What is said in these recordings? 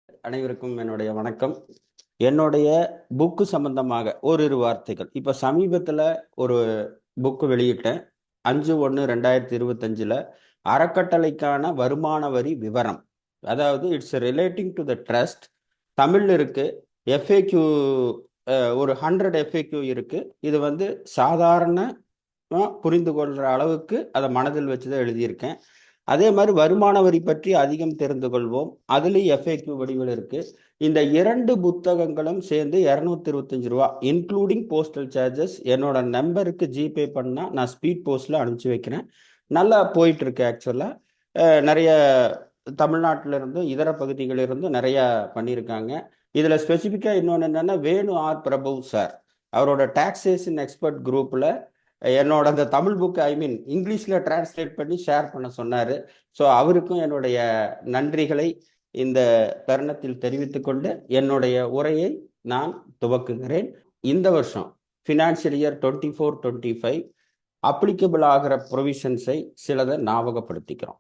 அனைவருக்கும் என்னுடைய வணக்கம். என்னுடைய புக்கு சம்பந்தமாக ஓரிரு வார்த்தைகள். இப்போ சமீபத்தில் ஒரு புக்கு வெளியிட்டேன். 5/1/2025 அறக்கட்டளைக்கான வருமான வரி விவரம். அதாவது it's relating to the trust. Tamil இருக்கு. எஃப்ஏக்யூ ஒரு 100 எஃப்ஏக்யூ இருக்கு. இது சாதாரண புரிந்து கொள்கிற அளவுக்கு அதை மனதில் வச்சு தான் எழுதியிருக்கேன். அதே மாதிரி வருமான வரி பற்றி அதிகம் தெரிந்து கொள்வோம். அதுலேயும் எஃப்ஏக்யூ வடிவில் இருக்கு. இந்த 2 புத்தகங்களும் சேர்ந்து 225 ரூபா, இன்க்ளூடிங் போஸ்டல் சார்ஜஸ். என்னோட நம்பருக்கு ஜிபே பண்ணால் நான் ஸ்பீட் போஸ்ட்டில் அனுப்பிச்சி வைக்கிறேன். நல்லா போயிட்டு இருக்கு. ஆக்சுவலாக நிறைய தமிழ்நாட்டில இருந்தும் இதர பகுதிகளிலிருந்தும் நிறைய பண்ணியிருக்காங்க. இதில் ஸ்பெசிஃபிக்காக இன்னொன்று என்னென்னா, வேணு ஆர் பிரபு சார் அவரோட டாக்ஸேஷன் எக்ஸ்பர்ட் குரூப்பில் என்னோட அந்த தமிழ் புக்கு இங்கிலீஷில் டிரான்ஸ்லேட் பண்ணி ஷேர் பண்ண சொன்னார். ஸோ அவருக்கும் என்னுடைய நன்றிகளை இந்த தருணத்தில் தெரிவித்துக்கொண்டு என்னுடைய உரையை நான் துவக்குகிறேன். இந்த வருஷம் ஃபினான்ஷியல் இயர் 24-25 அப்ளிகபிள் ஆகிற ப்ரொவிஷன்ஸை சிலதை ஞாபகப்படுத்திக்கிறோம்.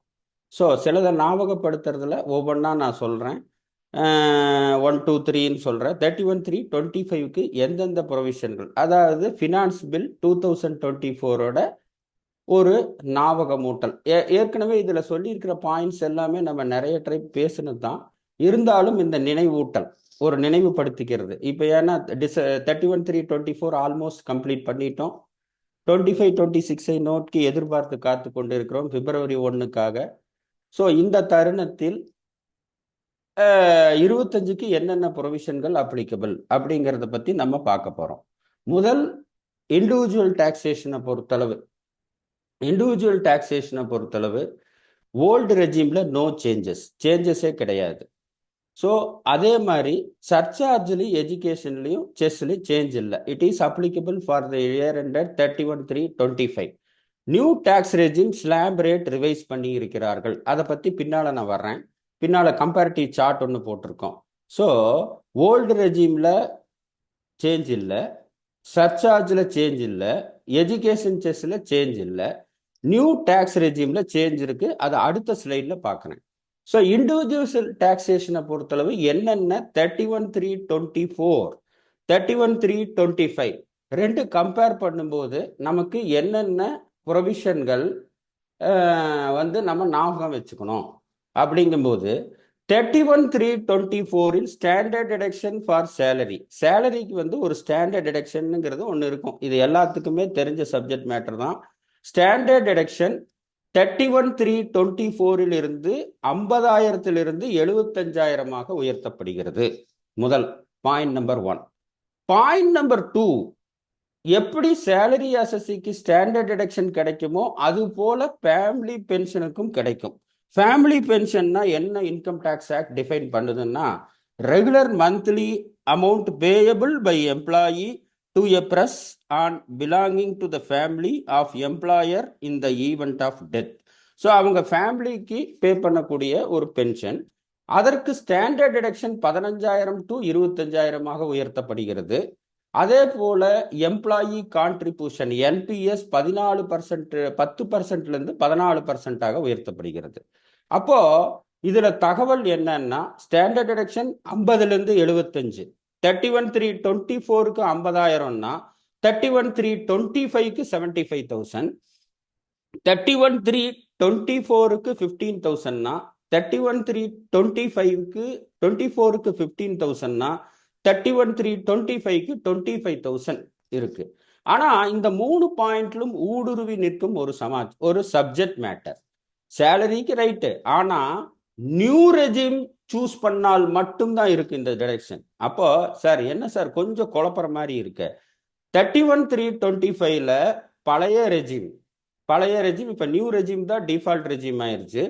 ஸோ சிலதை ஞாபகப்படுத்துறதுல ஒவ்வொன்றா நான் சொல்கிறேன். 1 2 3ன்னு சொல்கிறேன். 31/3/25க்கு எந்தெந்த ப்ரொவிஷன்கள், அதாவது ஃபினான்ஸ் பில் 2024ஓட ஒரு ஞாபகமூட்டல். ஏற்கனவே இதில் சொல்லியிருக்கிற பாயிண்ட்ஸ் எல்லாமே நம்ம நிறைய ட்ரை பேசுனது தான். இருந்தாலும் இந்த நினைவூட்டல், ஒரு நினைவுபடுத்திக்கிறது. இப்போ ஏன்னா 31/3/24 ஆல்மோஸ்ட் கம்ப்ளீட் பண்ணிட்டோம். 25-26 நோட்க்கு எதிர்பார்த்து காத்து கொண்டு இருக்கிறோம் பிப்ரவரி 1க்காக. ஸோ இந்த தருணத்தில் 25க்கு என்னென்ன ப்ரொவிஷன்கள் அப்ளிகபிள் அப்படிங்கிறத பற்றி நம்ம பார்க்க போகிறோம். முதல், இண்டிவிஜுவல் டாக்ஸேஷனை பொறுத்தளவு ஓல்டு ரெஜிமில் நோ சேஞ்சஸே கிடையாது. ஸோ அதே மாதிரி சர்சார்ஜ்லையும் எஜுகேஷன்லையும் செஸ்லையும் சேஞ்ச் இல்லை. It is applicable for the year ended 31/3/25. New tax regime slab rate revise பண்ணி இருக்கிறார்கள். அதை பற்றி பின்னால் நான் வர்றேன். பின்னால் கம்பேரிட்டிவ் சார்ட் ஒன்று போட்டிருக்கோம். ஸோ ஓல்டு ரெஜிமில் சேஞ்ச் இல்லை, சர்சார்ஜில் சேஞ்ச் இல்லை, எஜுகேஷன் செஸ்ஸில் சேஞ்ச் இல்லை. நியூ டேக்ஸ் ரெஜிமில் சேஞ்ச் இருக்குது. அதை அடுத்த ஸ்லைடில் பார்க்குறேன். ஸோ இண்டிவிஜுவல் டாக்ஸேஷனை பொறுத்தளவு என்னென்ன 31/3/24 31/3/25 ரெண்டு கம்பேர் பண்ணும்போது நமக்கு என்னென்ன ப்ரொவிஷன்கள் நம்ம ஞாபகம் வச்சுக்கணும் அப்படிங்கும்போது, 31/3/24இல் ஸ்டாண்டர்ட் டிடக்ஷன் ஃபார் சேலரிக்கு ஒரு ஸ்டாண்டர்ட் டிடக்ஷனுங்கிறது ஒன்று இருக்கும். இது எல்லாத்துக்குமே தெரிஞ்ச சப்ஜெக்ட் மேட்டர் தான். ஸ்டாண்டர்ட் டிடக்ஷன் 31/3/24 இருந்து 50,000 75,000 உயர்த்தப்படுகிறது. முதல் பாயிண்ட் நம்பர் 1. பாயிண்ட் நம்பர் 2, எப்படி சேலரி அசஸிக்கு ஸ்டாண்டர்ட் டிடக்ஷன் கிடைக்குமோ அது போல ஃபேமிலி பென்ஷனுக்கும் கிடைக்கும். ஃபேமிலி பென்ஷன்னா என்ன இன்கம் டேக்ஸ் ஆக்ட் டிஃபைன் பண்ணுதுன்னா, regular monthly amount payable by employee to a person belonging to the family of employer in the event of death. So அவங்க ஃபேமிலிக்கு பே பண்ணக்கூடிய ஒரு பென்ஷன். அதற்கு ஸ்டாண்டர்ட் டிடக்ஷன் 15,000 to 25,000 உயர்த்தப்படுகிறது. அதே போல எம்ப்ளாயி கான்ட்ரிபியூஷன் என்பிஎஸ் 10%லேருந்து 14% உயர்த்தப்படுகிறது. அப்போ இதுல தகவல் என்னன்னா, ஸ்டாண்டர்ட் டிடக்ஷன் 50லேருந்து 75, 31/3/24க்கு 50,000னா 31/3/25க்கு 75,000, 31/3/24க்கு 15,000னா 31/3/25க்கு 15,000னா 31/3/25க்கு 25,000 இருக்கு. ஆனா இந்த 3 பாயிண்ட்லும் ஊடுருவி நிற்கும் ஒரு சப்ஜெக்ட் மேட்டர். சேலரிக்கு ரைட்டு, ஆனா நியூ ரெஜிம் சூஸ் பண்ணால் மட்டும்தான் இருக்கு இந்த டிடக்ஷன். அப்போ சார் என்ன சார் கொஞ்சம் குழப்பற மாதிரி இருக்கு. 31/3/25ல பழைய ரெஜிம் இப்ப நியூ ரெஜிம் தான் டிஃபால்ட் ரெஜிம் ஆயிருச்சு.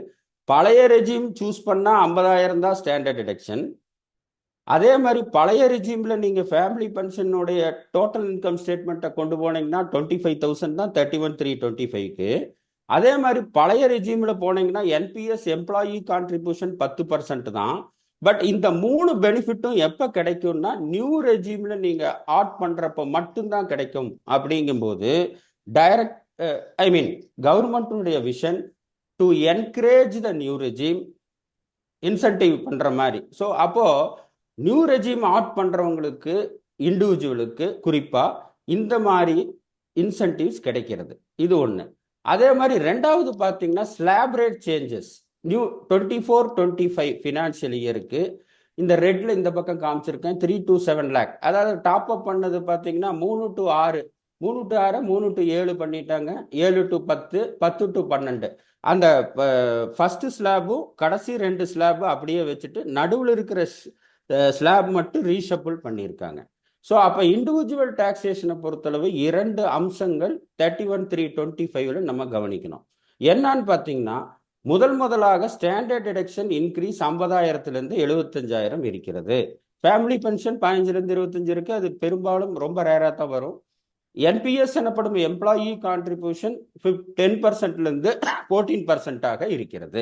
பழைய ரெஜிம் சூஸ் பண்ணா 50,000 தான் ஸ்டாண்டர்ட் டிடக்ஷன். அதே மாதிரி பழைய ரெஜிம்ல நீங்க ஃபேமிலி பென்ஷனுடைய டோட்டல் இன்கம் ஸ்டேட்மெண்ட்டை கொண்டு போனீங்கன்னா 25,000 தான் 31/3/25க்கு. அதே மாதிரி பழைய ரெஜிம்ல போனீங்கன்னா என்பிஎஸ் எம்ப்ளாயி கான்ட்ரிபியூஷன் 10% தான். பட் இந்த 3 பெனிஃபிட்டும் எப்ப கிடைக்கும்னா, நியூ ரெஜிம்ல நீங்க ஆட் பண்றப்ப மட்டும்தான் கிடைக்கும். அப்படிங்கும்போது டைரக்ட் கவர்மெண்ட்டுடைய vision to encourage the new regime incentive பண்ற மாதிரி. ஸோ அப்போ நியூ ரெஜிம் ஆட் பண்றவங்களுக்கு இண்டிவிஜுவலுக்கு குறிப்பா இந்த மாதிரி இன்சென்டிவ்ஸ் கிடைக்கிறது. இது ஒன்று. அதே மாதிரி ரெண்டாவது பார்த்தீங்கன்னா slab rate changes new 24-25 financial இயருக்கு இந்த ரெட்ல இந்த பக்கம் காமிச்சிருக்கேன் 3 to 7 lakh. அதாவது டாப் அப் பண்ணது பார்த்தீங்கன்னா 3 to 6, 3 to 6, 3 to 7 பண்ணிட்டாங்க, 7 to 10, 10 to 12. அந்த ஃபர்ஸ்ட் ஸ்லாபும் கடைசி 2 ஸ்லாபு அப்படியே வச்சுட்டு நடுவில் இருக்கிற ஸ்லாப் மட்டும் ரீஷபிள் பண்ணியிருக்காங்க. ஸோ அப்போ இண்டிவிஜுவல் டாக்ஸேஷனை பொறுத்தளவு 2 அம்சங்கள் 31-3-25 நம்ம கவனிக்கணும். என்னன்னு பார்த்தீங்கன்னா முதலாக ஸ்டாண்டர்ட் டிடக்ஷன் இன்க்ரீஸ் 50,000 75,000 இருக்கிறது. ஃபேமிலி பென்ஷன் 15 இருக்கு, அது பெரும்பாலும் ரொம்ப ரேராக தான் வரும். என்பிஎஸ் எனப்படும் எம்ப்ளாயி கான்ட்ரிபியூஷன் 10% 14% இருக்கிறது.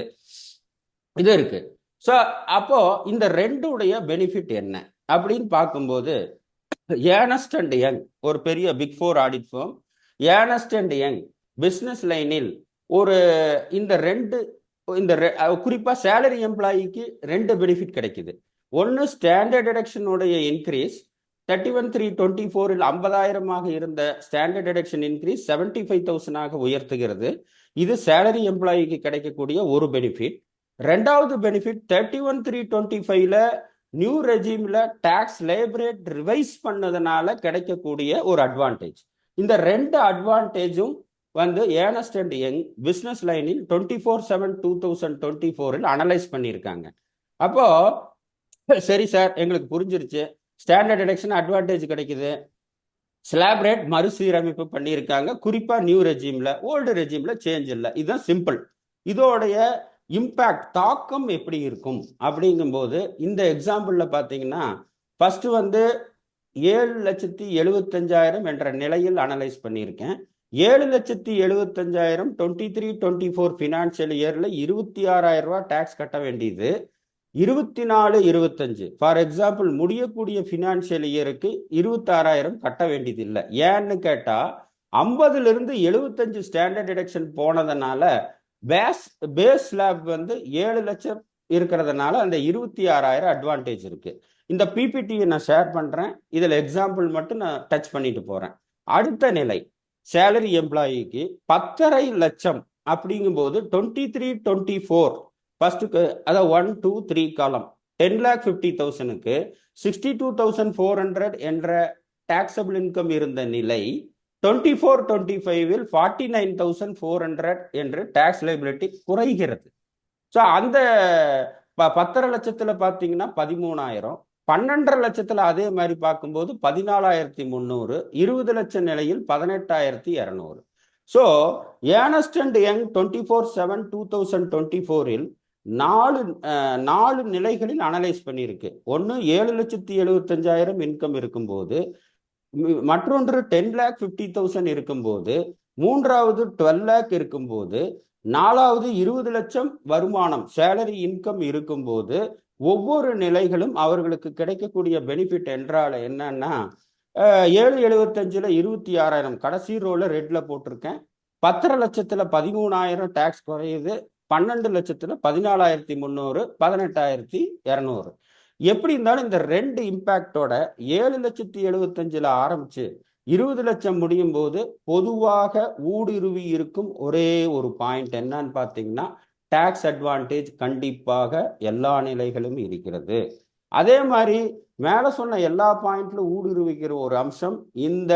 இது இருக்கு. ஸோ அப்போ இந்த ரெண்டுடைய பெனிஃபிட் என்ன அப்படின்னு பார்க்கும்போது ஏர்னஸ்ட் அண்ட் யங் ஒரு பெரிய big 4 audit firm, Ernst and Young business லைனில் ஒரு இந்த குறிப்பா சேலரி எம்ப்ளாயிக்கு 2 பெனிஃபிட் கிடைக்குது. ஒன்று ஸ்டாண்டர்ட் டிடக்ஷனுடைய இன்க்ரீஸ் 31-3-24 50,000 இருந்த ஸ்டாண்டர்ட் டிடக்ஷன் இன்க்ரீஸ் 75,000 உயர்த்துகிறது. இது சேலரி எம்ப்ளாயிக்கு கிடைக்கக்கூடிய ஒரு பெனிஃபிட். ரெண்டாவது பெனிஃபிட் 31-3-25 நியூ ரெஜிம்ல டாக்ஸ் லேபரேட் ரிவைஸ் பண்ணதுனால கிடைக்கக்கூடிய ஒரு அட்வான்டேஜ். இந்த 2 அட்வான்டேஜும் ஏர்னஸ்ட் அண்ட் யங் பிசினஸ் லைனில் 24/7/2024 அனலைஸ் பண்ணியிருக்காங்க. அப்போ சரி சார் எங்களுக்கு புரிஞ்சிருச்சு, ஸ்டாண்டர்ட் டிடக்ஷன் அட்வான்டேஜ் கிடைக்குது, ஸ்லாப் ரேட் மறுசீரமைப்பு பண்ணியிருக்காங்க, குறிப்பா நியூ ரெஜிம்ல, ஓல்டு ரெஜிம்ல சேஞ்ச் இல்லை. இதுதான் சிம்பிள். இதோடைய இம்பாக்ட் தாக்கம் எப்படி இருக்கும் அப்படிங்கும்போது இந்த எக்ஸாம்பிள்ல பார்த்தீங்கன்னா ஃபர்ஸ்ட் 7,75,000 என்ற நிலையில் அனலைஸ் பண்ணியிருக்கேன். 7,75,000 23-24 ஃபினான்ஷியல் இயர்ல 26,000 ரூபாய் டாக்ஸ் கட்ட வேண்டியது 24-25 ஃபார் எக்ஸாம்பிள் முடியக்கூடிய ஃபினான்ஷியல் இயருக்கு 26,000 கட்ட வேண்டியது இல்லை. ஏன்னு கேட்டா 50 75 ஸ்டாண்டர்ட் டிடக்ஷன் போனதுனால பேஸ் ஸ்லாப் 7 லட்சம் இருக்கிறதுனால அந்த 26,000 அட்வான்டேஜ் இருக்கு. இந்த பிபிடியை நான் ஷேர் பண்றேன், இதுல எக்ஸாம்பிள் மட்டும் நான் டச் பண்ணிட்டு போறேன். அடுத்த நிலை சேலரி எம்ப்ளாயிக்கு 10,5 லட்சம் அப்படிங்கும்போது 23-24 ஃபர்ஸ்ட்டுக்கு அதாவது 1, 2, 3 காலம் 10,50,000க்கு 62,400 என்ற டாக்ஸபிள் இன்கம் இருந்த நிலை 24-25 49,400 என்று டாக்ஸ் லைபிலிட்டி குறைகிறது. ஸோ அந்த 10,5 லட்சத்துல பார்த்தீங்கன்னா 13,000, 12,5 லட்சத்துல அதே மாதிரி பார்க்கும்போது 14,300, 20 லட்சம் நிலையில் 18,200. ஸோ ஏர்னஸ்ட் அண்ட் யங் 24/7/2024 4 நிலைகளில் அனலைஸ் பண்ணியிருக்கு. ஒன்று 7,75,000 இன்கம் இருக்கும்போது, மற்றொன்று 10,50,000 இருக்கும்போது, மூன்றாவது 12 lakh இருக்கும்போது, நாலாவது 20 லட்சம் வருமானம் சேலரி இன்கம் இருக்கும்போது ஒவ்வொரு நிலைகளும் அவர்களுக்கு கிடைக்கக்கூடிய பெனிஃபிட் என்றால் என்னன்னா 7,75,000 26,000 கடைசி ரோல ரெட்ல போட்டிருக்கேன். 10,5 லட்சத்துல 13,000 டாக்ஸ் குறையுது, 12 லட்சத்துல 14,300, 18,200. எப்படி இருந்தாலும் இந்த 2 இம்பாக்டோட 7,75,000 ஆரம்பிச்சு 20 லட்சம் முடியும் போது பொதுவாக ஊடுருவி இருக்கும் ஒரே ஒரு பாயிண்ட் என்னன்னு பார்த்தீங்கன்னா டாக்ஸ் அட்வான்டேஜ் கண்டிப்பாக எல்லா நிலைகளும் இருக்கிறது. அதே மாதிரி மேல சொன்ன எல்லா பாயிண்ட்லும் ஊடுருவிக்கிற ஒரு அம்சம் இந்த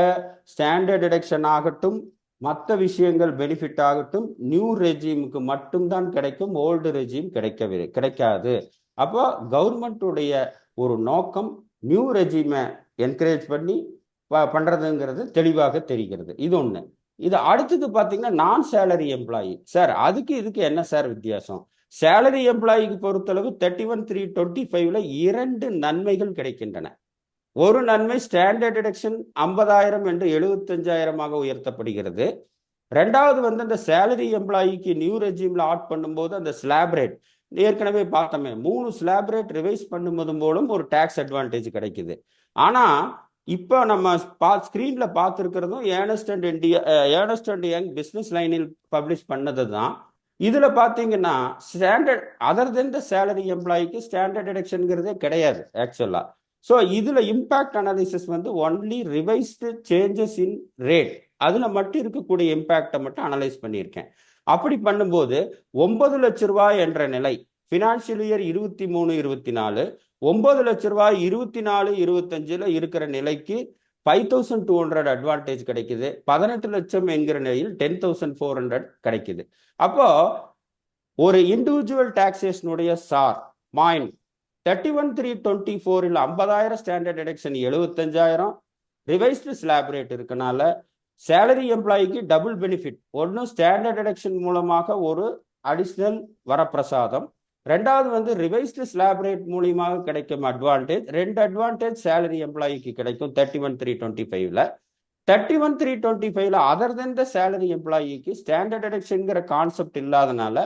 ஸ்டாண்டர்ட் டிடக்ஷன் ஆகட்டும், மற்ற விஷயங்கள் பெனிஃபிட் ஆகட்டும், நியூ ரெஜிமுக்கு மட்டும்தான் கிடைக்கும், ஓல்டு ரெஜிம் கிடைக்காது. அப்போ கவர்மெண்ட்டுடைய ஒரு நோக்கம் நியூ ரெஜிமை என்கரேஜ் பண்ணி பண்றதுங்கிறது தெளிவாக தெரிகிறது. இது ஒண்ணு. இது அடுத்தது பார்த்தீங்கன்னா நான் சேலரி எம்ப்ளாயி. சார் அதுக்கு இதுக்கு என்ன சார் வித்தியாசம்? சேலரி எம்ப்ளாயிக்கு பொறுத்தளவு 31/3/25 2 நன்மைகள் கிடைக்கின்றன. ஒரு நன்மை ஸ்டாண்டர்ட் டிடக்ஷன் 50,000 என்று 75,000 உயர்த்தப்படுகிறது. ரெண்டாவது அந்த சேலரி எம்ப்ளாயிக்கு நியூ ரெஜிம்ல ஆட் பண்ணும்போது அந்த ஸ்லாப் ரேட் ஏற்கனவே பார்த்தோமே 3 ஸ்லாப் ரேட் ரிவைஸ் பண்ணும்போதும் போலும் ஒரு டாக்ஸ் அட்வான்டேஜ் கிடைக்குது. ஆனா இப்போ நம்ம ஸ்கிரீன்ல பார்த்துருக்கிறதும் ஏர்னஸ்ட் அண்ட் யங் பிசினஸ் லைனில் பப்ளிஷ் பண்ணது தான். இதுல பாத்தீங்கன்னா standard other than the salary எம்ப்ளாய்க்கு ஸ்டாண்டர்ட் டிடக்ஷன்ங்கிறதே கிடையாது ஆக்சுவலா. ஸோ இதுல இம்பாக்ட் அனாலிசிஸ் வந்து only revised changes in rate, அதுல மட்டும் இருக்கக்கூடிய இம்பாக்டை மட்டும் அனலைஸ் பண்ணியிருக்கேன். அப்படி பண்ணும்போது 9 லட்ச ரூபாய் என்ற நிலை பினான்சியல் இயர் 23-24 9 லட்ச ரூபாய் 24-25 இருக்கிற நிலைக்கு 5200 அட்வான்டேஜ் கிடைக்குது. 18 லட்சம் என்கிற நிலையில் 10,400 கிடைக்குது. அப்போ ஒரு இண்டிவிஜுவல் டாக்ஸேஷனுடைய சார் மாயின் 31,324 50,000 standard deduction 75,000 revised slab rate இருக்கனால சேலரி எம்ப்ளாய்க்கு டபுள் பெனிஃபிட். ஒன்று ஸ்டாண்டர்ட் டிடக்ஷன் மூலமாக ஒரு அடிஷ்னல் வரப்பிரசாதம், ரெண்டாவது வந்து ரிவைஸ்டு ஸ்லாப் ரேட் மூலியமாக கிடைக்கும் அட்வான்டேஜ். 2 அட்வான்டேஜ் சேலரி எம்ப்ளாய்க்கு கிடைக்கும் 31,325ல. 31,325ல அதர் தென் த சேலரி எம்ப்ளாய்க்கு ஸ்டாண்டர்ட் டிடக்ஷன்ங்கிற கான்செப்ட் இல்லாதனால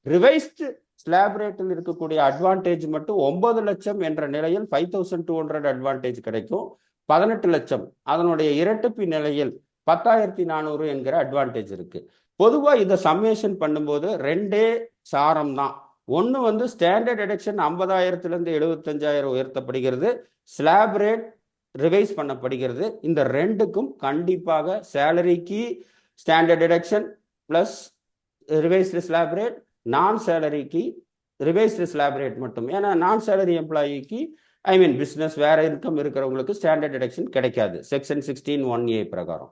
ரிவைஸ்டு ஸ்லாப் ரேட்டில் இருக்கக்கூடிய அட்வான்டேஜ் மட்டும் 9 லட்சம் என்ற நிலையில் 5,200 அட்வான்டேஜ் கிடைக்கும். 18 லட்சம் அதனுடைய இரட்டிப்பு நிலையில் 10,400 என்கிற அட்வான்டேஜ் இருக்கு. பொதுவாக இதை சம்மேஷன் பண்ணும்போது ரெண்டே சாரம் தான். ஒன்று வந்து ஸ்டாண்டர்ட் டிடக்ஷன் 50,000 75,000 உயர்த்தப்படுகிறது, ஸ்லாப் ரேட் ரிவைஸ் பண்ணப்படுகிறது. இந்த ரெண்டுக்கும் கண்டிப்பாக சேலரிக்கு standard deduction plus revised slab rate, non சேலரிக்கு ரிவைஸ்டு ஸ்லாப் ரேட் மட்டும். ஏன்னா நான் சேலரி எம்ப்ளாயிக்கு பிஸ்னஸ் வேற இன்கம் இருக்கிறவங்களுக்கு ஸ்டாண்டர்ட் டிடக்ஷன் கிடைக்காது செக்ஷன் 16(1)A பிரகாரம்.